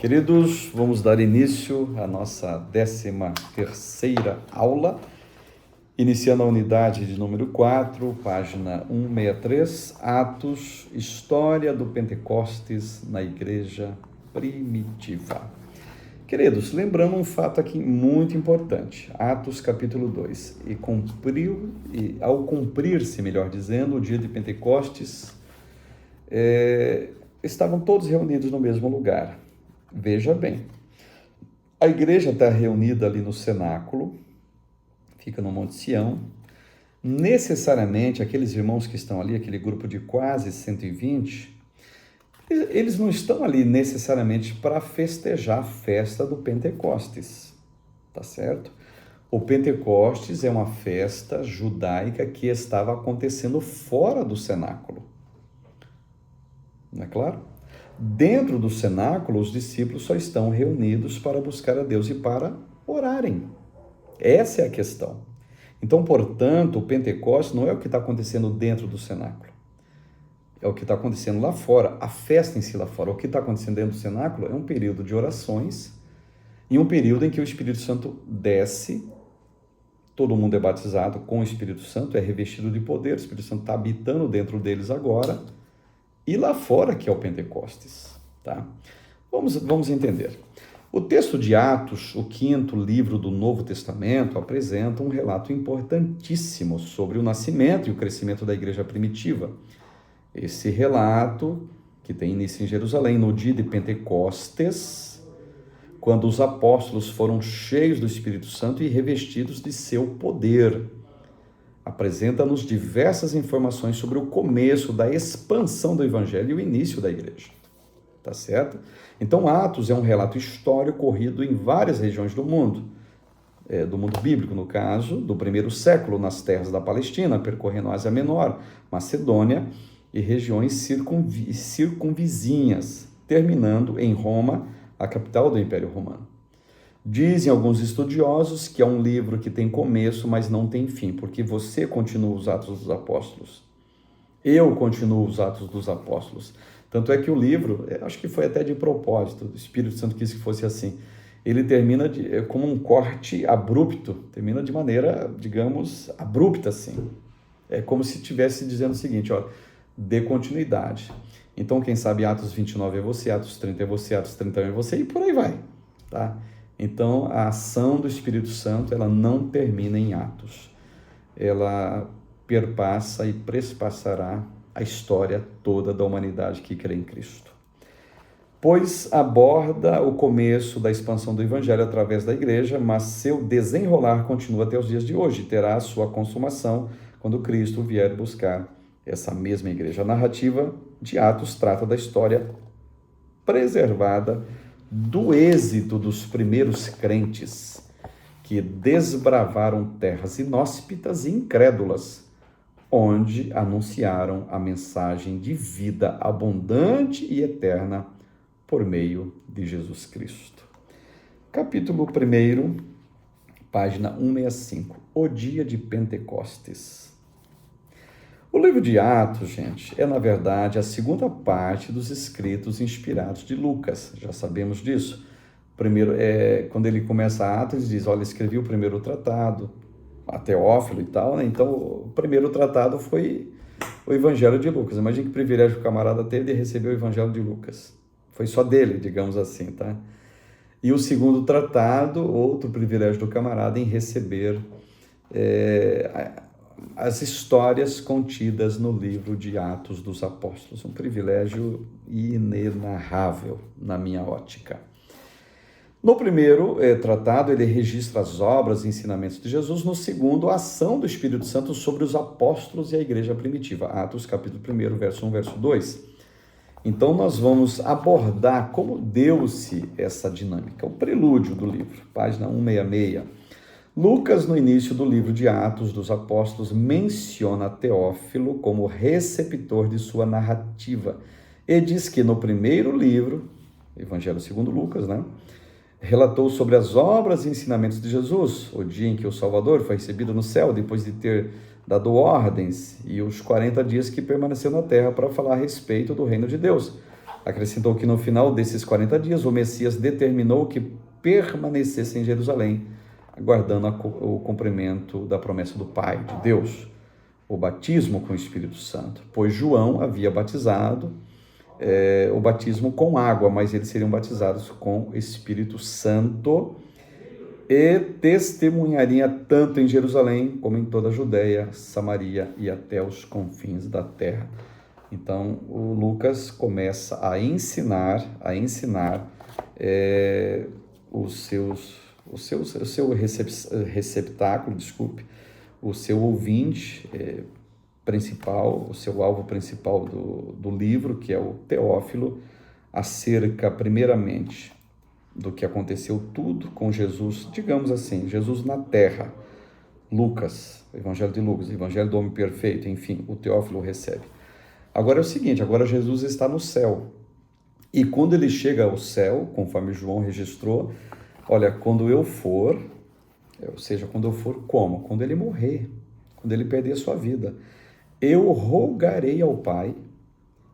Queridos, vamos dar início à nossa 13ª aula, iniciando a unidade de número 4, página 163, Atos, História do Pentecostes na Igreja Primitiva. Queridos, lembrando um fato aqui muito importante, Atos capítulo 2, ao cumprir-se, melhor dizendo, o dia de Pentecostes, estavam todos reunidos no mesmo lugar. Veja bem, a igreja está reunida ali no cenáculo, fica no Monte Sião. Necessariamente, aqueles irmãos que estão ali, aquele grupo de quase 120, eles não estão ali necessariamente para festejar a festa do Pentecostes, tá certo? O Pentecostes é uma festa judaica que estava acontecendo fora do cenáculo, não é claro? Dentro do cenáculo, os discípulos só estão reunidos para buscar a Deus e para orarem. Essa é a questão. Então, portanto, o Pentecostes não é o que está acontecendo dentro do cenáculo. É o que está acontecendo lá fora, a festa em si lá fora. O que está acontecendo dentro do cenáculo é um período de orações e um período em que o Espírito Santo desce, todo mundo é batizado com o Espírito Santo, é revestido de poder, o Espírito Santo está habitando dentro deles agora, e lá fora que é o Pentecostes, tá? Vamos entender. O texto de Atos, o 5º livro do Novo Testamento, apresenta um relato importantíssimo sobre o nascimento e o crescimento da igreja primitiva. Esse relato, que tem início em Jerusalém, no dia de Pentecostes, quando os apóstolos foram cheios do Espírito Santo e revestidos de seu poder, apresenta-nos diversas informações sobre o começo da expansão do Evangelho e o início da igreja. Tá certo? Então, Atos é um relato histórico ocorrido em várias regiões do mundo bíblico, no caso, do primeiro século, nas terras da Palestina, percorrendo a Ásia Menor, Macedônia e regiões circunvizinhas, terminando em Roma, a capital do Império Romano. Dizem alguns estudiosos que é um livro que tem começo, mas não tem fim, porque você continua os Atos dos Apóstolos. Eu continuo os Atos dos Apóstolos. Tanto é que o livro, acho que foi até de propósito, o Espírito Santo quis que fosse assim. Ele termina como um corte abrupto, termina de maneira, digamos, abrupta assim. É como se estivesse dizendo o seguinte, ó, dê continuidade. Então, quem sabe Atos 29 é você, Atos 30 é você, Atos 31 é você, e por aí vai, tá? Então, a ação do Espírito Santo, ela não termina em Atos. Ela perpassa e prespassará a história toda da humanidade que crê em Cristo. Pois aborda o começo da expansão do Evangelho através da igreja, mas seu desenrolar continua até os dias de hoje, terá a sua consumação quando Cristo vier buscar essa mesma igreja. A narrativa de Atos trata da história preservada do êxito dos primeiros crentes que desbravaram terras inóspitas e incrédulas, onde anunciaram a mensagem de vida abundante e eterna por meio de Jesus Cristo. Capítulo 1, página 165, o dia de Pentecostes. O livro de Atos, gente, é, na verdade, a segunda parte dos escritos inspirados de Lucas. Já sabemos disso. Primeiro, quando ele começa Atos, ele diz, olha, escrevi o primeiro tratado, a Teófilo e tal, né? Então, o primeiro tratado foi o Evangelho de Lucas. Imagina que privilégio o camarada teve de receber o Evangelho de Lucas. Foi só dele, digamos assim, tá? E o segundo tratado, outro privilégio do camarada em receber as histórias contidas no livro de Atos dos Apóstolos. Um privilégio inenarrável na minha ótica. No primeiro tratado, ele registra as obras e ensinamentos de Jesus. No segundo, a ação do Espírito Santo sobre os apóstolos e a igreja primitiva. Atos, capítulo 1, verso 1, verso 2. Então, nós vamos abordar como deu-se essa dinâmica. O prelúdio do livro, página 166. Lucas, no início do livro de Atos dos Apóstolos, menciona Teófilo como receptor de sua narrativa e diz que no primeiro livro, Evangelho segundo Lucas, né, relatou sobre as obras e ensinamentos de Jesus, o dia em que o Salvador foi recebido no céu, depois de ter dado ordens, e os 40 dias que permaneceu na terra para falar a respeito do reino de Deus. Acrescentou que no final desses 40 dias, o Messias determinou que permanecesse em Jerusalém, aguardando o cumprimento da promessa do Pai, de Deus, o batismo com o Espírito Santo. Pois João havia batizado o batismo com água, mas eles seriam batizados com Espírito Santo e testemunharia tanto em Jerusalém como em toda a Judéia, Samaria e até os confins da terra. Então, o Lucas começa a ensinar o seu receptáculo, o seu ouvinte principal, o seu alvo principal do livro, que é o Teófilo, acerca, primeiramente, do que aconteceu tudo com Jesus, digamos assim, Jesus na terra. Lucas, Evangelho de Lucas, Evangelho do Homem Perfeito, enfim, o Teófilo recebe. Agora é o seguinte, agora Jesus está no céu. E quando ele chega ao céu, conforme João registrou, olha, quando eu for, ou seja, quando eu for como? Quando ele morrer, quando ele perder a sua vida, eu rogarei ao Pai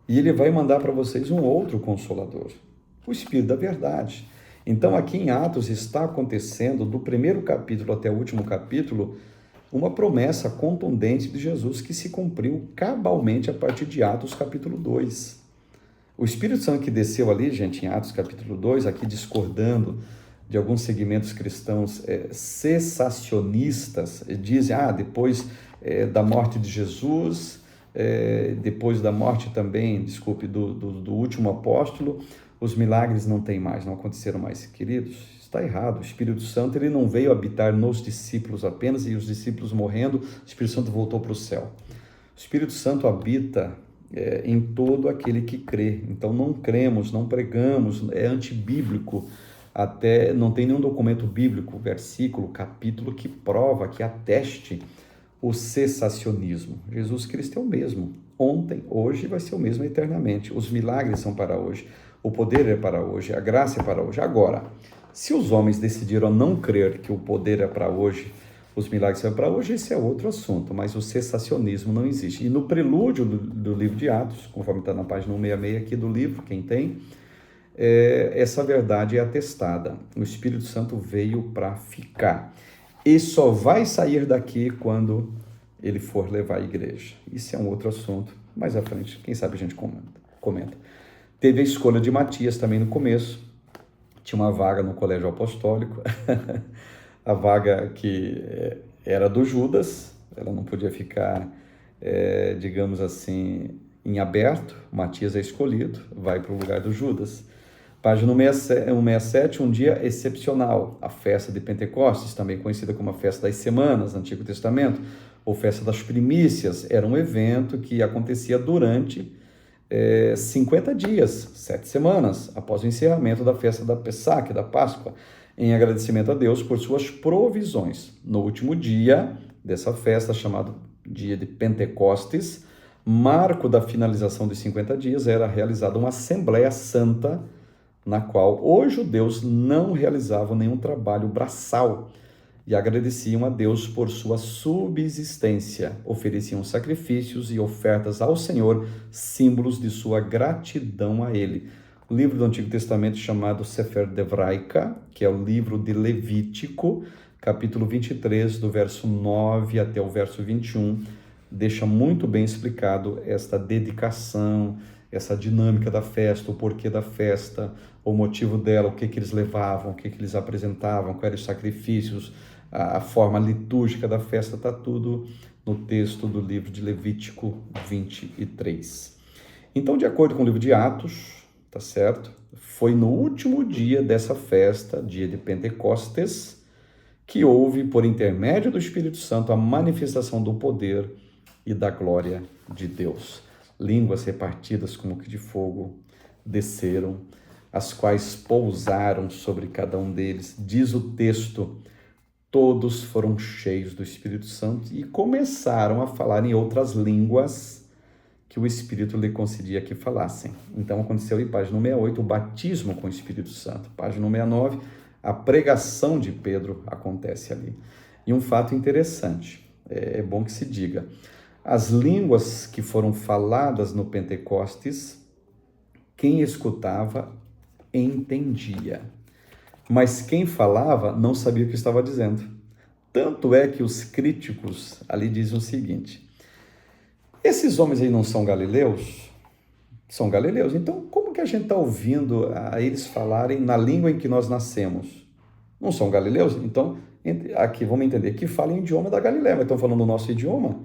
e ele vai mandar para vocês um outro Consolador, o Espírito da Verdade. Então aqui em Atos está acontecendo, do primeiro capítulo até o último capítulo, uma promessa contundente de Jesus que se cumpriu cabalmente a partir de Atos capítulo 2. O Espírito Santo que desceu ali, gente, em Atos capítulo 2, aqui discordando de alguns segmentos cristãos cessacionistas, dizem, depois da morte de Jesus, depois da morte também, do último apóstolo, os milagres não tem mais, não aconteceram mais. Queridos, está errado. O Espírito Santo ele não veio habitar nos discípulos apenas, e os discípulos morrendo, o Espírito Santo voltou para o céu. O Espírito Santo habita em todo aquele que crê. Então não cremos, não pregamos, é antibíblico, até não tem nenhum documento bíblico, versículo, capítulo que prova, que ateste o cessacionismo. Jesus Cristo é o mesmo, ontem, hoje, vai ser o mesmo eternamente. Os milagres são para hoje, o poder é para hoje, a graça é para hoje. Agora, se os homens decidiram não crer que o poder é para hoje, os milagres são para hoje, esse é outro assunto, mas o cessacionismo não existe. E no prelúdio do livro de Atos, conforme está na página 166 aqui do livro, quem tem, essa verdade é atestada. O Espírito Santo veio para ficar. E só vai sair daqui quando ele for levar a igreja. Isso é um outro assunto. Mais à frente, quem sabe a gente comenta. Teve a escolha de Matias também no começo. Tinha uma vaga no colégio apostólico. A vaga que era do Judas. Ela não podia ficar, digamos assim, em aberto. Matias é escolhido, vai para o lugar do Judas. Página 167, um dia excepcional, a festa de Pentecostes, também conhecida como a festa das semanas, no Antigo Testamento, ou festa das primícias, era um evento que acontecia durante 50 dias, 7 semanas, após o encerramento da festa da Pessac, da Páscoa, em agradecimento a Deus por suas provisões. No último dia dessa festa, chamado dia de Pentecostes, marco da finalização dos 50 dias, era realizada uma Assembleia Santa, na qual os judeus não realizavam nenhum trabalho braçal e agradeciam a Deus por sua subsistência, ofereciam sacrifícios e ofertas ao Senhor, símbolos de sua gratidão a Ele. O livro do Antigo Testamento chamado Sefer Devraica, que é o livro de Levítico, capítulo 23, do verso 9 até o verso 21, deixa muito bem explicado esta dedicação, essa dinâmica da festa, o porquê da festa, o motivo dela, o que eles levavam, o que eles apresentavam, quais eram os sacrifícios, a forma litúrgica da festa, está tudo no texto do livro de Levítico 23. Então, de acordo com o livro de Atos, tá certo? Foi no último dia dessa festa, dia de Pentecostes, que houve, por intermédio do Espírito Santo, a manifestação do poder e da glória de Deus. Línguas repartidas como que de fogo desceram, as quais pousaram sobre cada um deles. Diz o texto, todos foram cheios do Espírito Santo e começaram a falar em outras línguas que o Espírito lhe concedia que falassem. Então aconteceu em página 68 o batismo com o Espírito Santo. Página 69, a pregação de Pedro acontece ali. E um fato interessante, é bom que se diga, as línguas que foram faladas no Pentecostes Quem escutava entendia, mas quem falava não sabia o que estava dizendo. Tanto é que os críticos ali dizem o seguinte: esses homens aí não são galileus? São galileus. Então, como que a gente está ouvindo a eles falarem na língua em que nós nascemos? Não são galileus? Então, aqui vamos entender que falam o idioma da Galileia, mas estão falando o nosso idioma.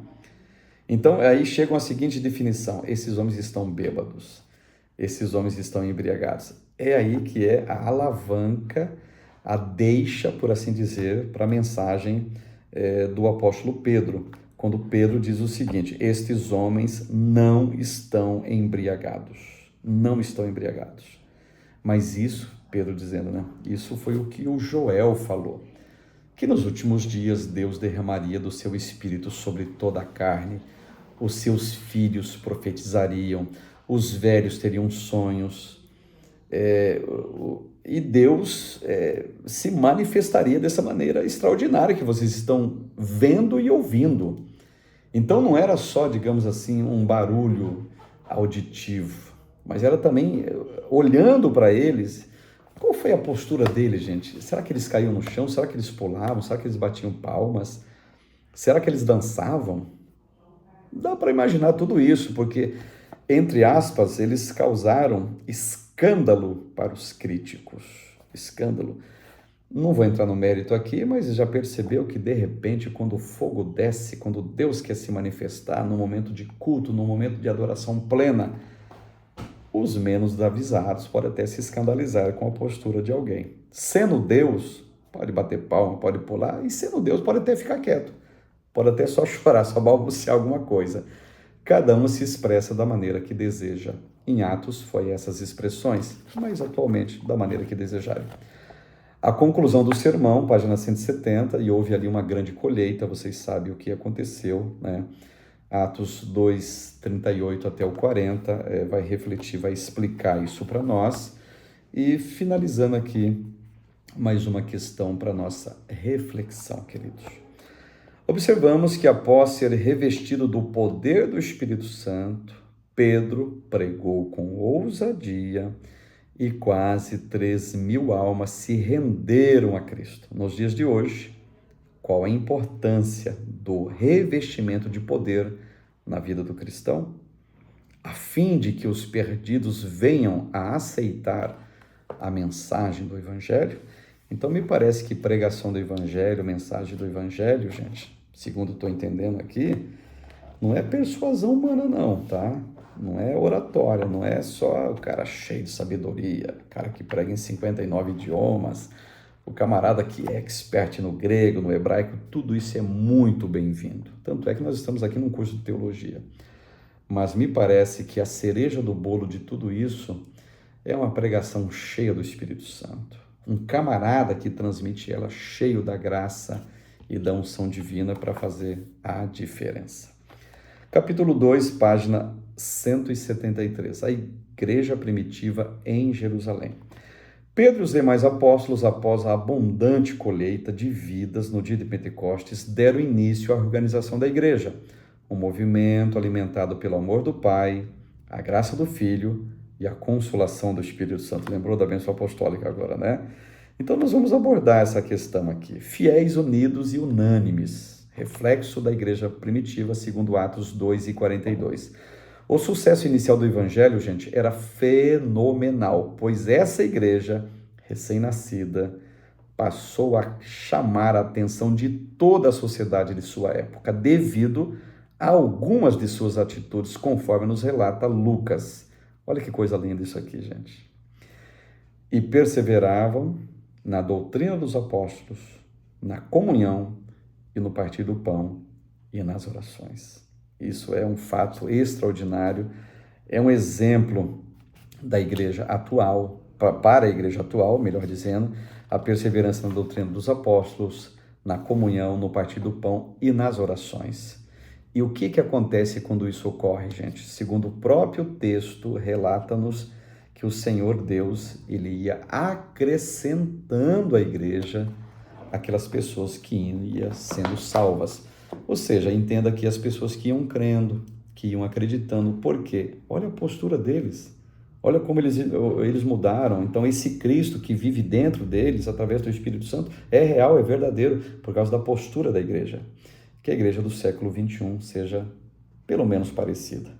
Então, aí chega a seguinte definição: esses homens estão bêbados, esses homens estão embriagados. É aí que é a alavanca, a deixa, por assim dizer, para a mensagem do apóstolo Pedro, quando Pedro diz o seguinte: estes homens não estão embriagados, não estão embriagados. Mas isso, Pedro dizendo, né? Isso foi o que o Joel falou, que nos últimos dias Deus derramaria do seu espírito sobre toda a carne, os seus filhos profetizariam, os velhos teriam sonhos, e Deus se manifestaria dessa maneira extraordinária que vocês estão vendo e ouvindo. Então não era só, digamos assim, um barulho auditivo, mas era também olhando para eles. Qual foi a postura deles, gente? Será que eles caíam no chão? Será que eles pulavam? Será que eles batiam palmas? Será que eles dançavam? Dá para imaginar tudo isso, porque, entre aspas, eles causaram escândalo para os críticos. Escândalo. Não vou entrar no mérito aqui, mas já percebeu que, de repente, quando o fogo desce, quando Deus quer se manifestar, no momento de culto, no momento de adoração plena, os menos avisados podem até se escandalizar com a postura de alguém. Sendo Deus, pode bater palma, pode pular, e sendo Deus, pode até ficar quieto, pode até só chorar, só balbuciar alguma coisa. Cada um se expressa da maneira que deseja. Em Atos foi essas expressões, mas atualmente da maneira que desejarem. A conclusão do sermão, página 170, e houve ali uma grande colheita, vocês sabem o que aconteceu, né? Atos 2, 38 até o 40, vai refletir, vai explicar isso para nós. E finalizando aqui, mais uma questão para nossa reflexão, queridos. Observamos que após ser revestido do poder do Espírito Santo, Pedro pregou com ousadia e quase 3.000 almas se renderam a Cristo. Nos dias de hoje, qual a importância do revestimento de poder na vida do cristão? A fim de que os perdidos venham a aceitar a mensagem do Evangelho. Então, me parece que pregação do Evangelho, mensagem do Evangelho, gente, segundo estou entendendo aqui, não é persuasão humana não, tá? Não é oratória, não é só o cara cheio de sabedoria, o cara que prega em 59 idiomas, o camarada que é expert no grego, no hebraico, tudo isso é muito bem-vindo. Tanto é que nós estamos aqui num curso de teologia. Mas me parece que a cereja do bolo de tudo isso é uma pregação cheia do Espírito Santo. Um camarada que transmite ela cheio da graça e da unção divina para fazer a diferença. Capítulo 2, página 173. A igreja primitiva em Jerusalém. Pedro e os demais apóstolos, após a abundante colheita de vidas no dia de Pentecostes, deram início à organização da igreja, um movimento alimentado pelo amor do Pai, a graça do Filho e a consolação do Espírito Santo. Lembrou da bênção apostólica agora, né? Então nós vamos abordar essa questão aqui. Fiéis unidos e unânimes, reflexo da igreja primitiva, segundo Atos 2 e 42. O sucesso inicial do evangelho, gente, era fenomenal, pois essa igreja recém-nascida passou a chamar a atenção de toda a sociedade de sua época, devido a algumas de suas atitudes, conforme nos relata Lucas. Olha que coisa linda isso aqui, gente. E perseveravam na doutrina dos apóstolos, na comunhão e no partir do pão e nas orações. Isso é um fato extraordinário, é um exemplo da igreja atual, para a igreja atual, melhor dizendo, a perseverança na doutrina dos apóstolos, na comunhão, no partir do pão e nas orações. E o que acontece quando isso ocorre, gente? Segundo o próprio texto, relata-nos que o Senhor Deus, ele ia acrescentando à igreja aquelas pessoas que iam sendo salvas. Ou seja, entenda que as pessoas que iam crendo, que iam acreditando. Por quê? Olha a postura deles. Olha como eles mudaram. Então, esse Cristo que vive dentro deles, através do Espírito Santo, é real, é verdadeiro, por causa da postura da igreja. Que a igreja do século XXI seja, pelo menos, parecida.